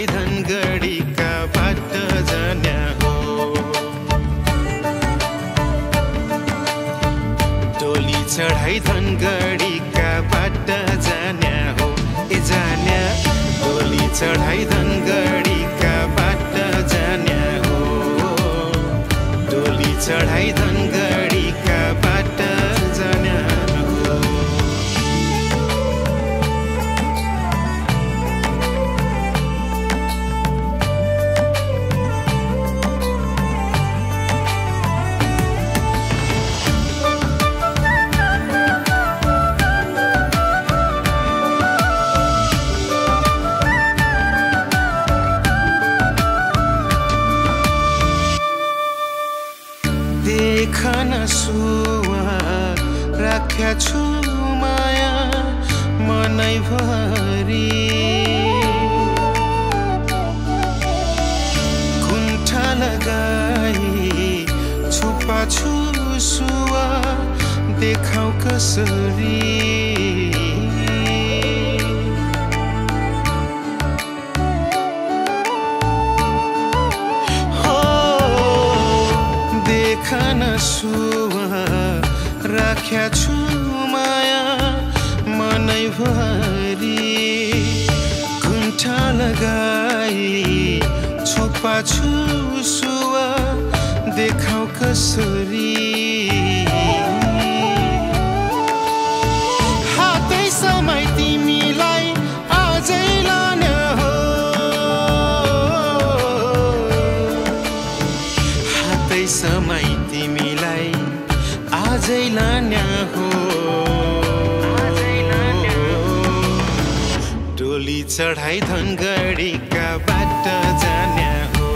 चढाई धनगढीका बाट जान्या हो डोली चढाई धनगढीका बाट जान्या हो ए जान्या डोली चढाई धनगढीका बाट जान्या हो डोली चढाई धनगढीका बाट जान्या हो देखन सुवा राख्या छु माया मनै भरि कुण्ठा लगाई छुपा छु सुवा देखाउ कसरी देखन सुवा राख्या छु माया मनै भरि कुण्ठा लगाई छुपा छु सुवा देखाउ कसरी हातै समय तिमीलाई आजै लान हो हातै समय तिमीलाई आजै लान्या हो डोली चढाई धनगढीका बाट जान्या हो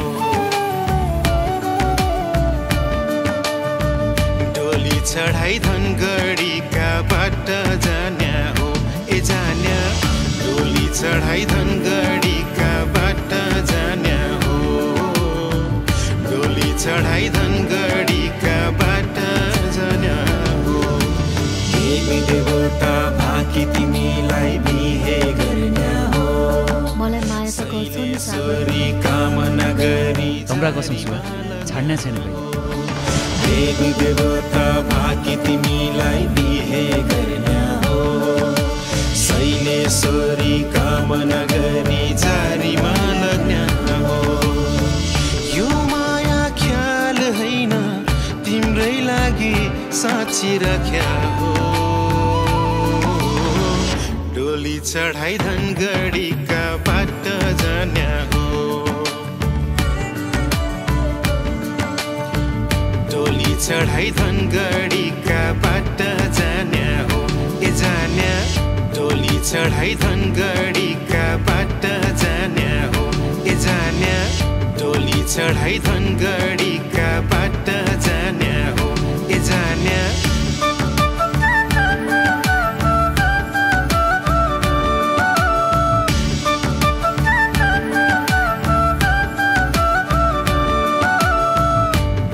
डोली चढाई धनगढीका बाट जान्या हो ए जान्या डोली चढाई धनगढीका बाट जान्या हो डोली चढाई धनगढीका बाट जान्या हो देवी देवता भाकी तिमीलाई बिहे गर्न्या हो मलाई माया त गर्छौ नि ईश्वरी कामना गरी तम्रा कसम सुवा छाड्ने छैन भाइ देवी देवता भाकी तिमीलाई बिहे गर्न्या हो शैलेश्वरी कामना गरी जारीमा लग्न्या हो यो माया ख्याल हैन तिम्रै लागि साँची राख्या हो डोली चढाई धनगढीका बाट जान्या हो डोली चढाई धनगढीका बाट जान्या हो ए जान्या डोली चढाई धनगढीका बाट जान्या हो ए जान्या डोली चढाई धनगढीका बाट जान्या हो ए जान्या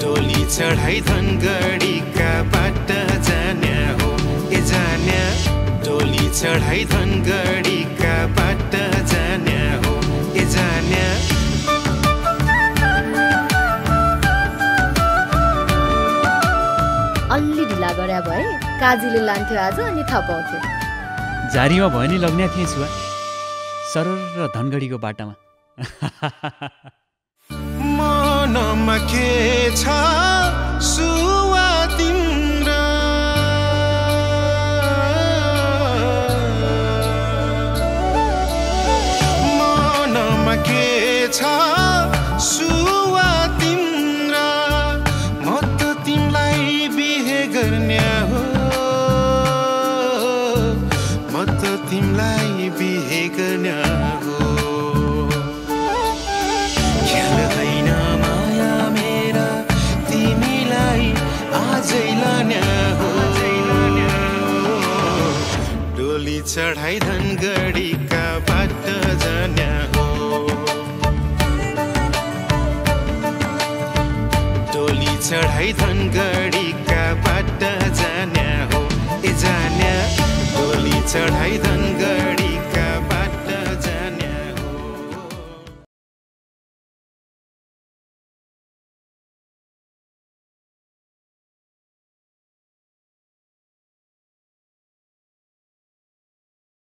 डोली चढाई धनगढीका बाट जान्या हो ए जान्या डोली चढाई धनगढीका बाट जान्या हो ए जान्या अलि ढिला गरे भए काजीले लान्थ्यो आज अनि थाहा पाउँथ्यो जारीमा भयो नि लग्ने थिएँ सुवा सरर र धनगढीको बाटामा मनमा के छ सुवा तिम्रो मनमा के छ सुवा तिम्रो म त तिमीलाई बिहे गर्न्या हो म त तिमीलाई बिहे गर्न्या हो ख्याल हैन माया मेरा तिमीलाई आजै लान्या हो डोली चढाई धनगढीका बाट जान्या हो डोली चढाई धनगढीका बाट जान्या हो ए जान्या डोली चढाई धन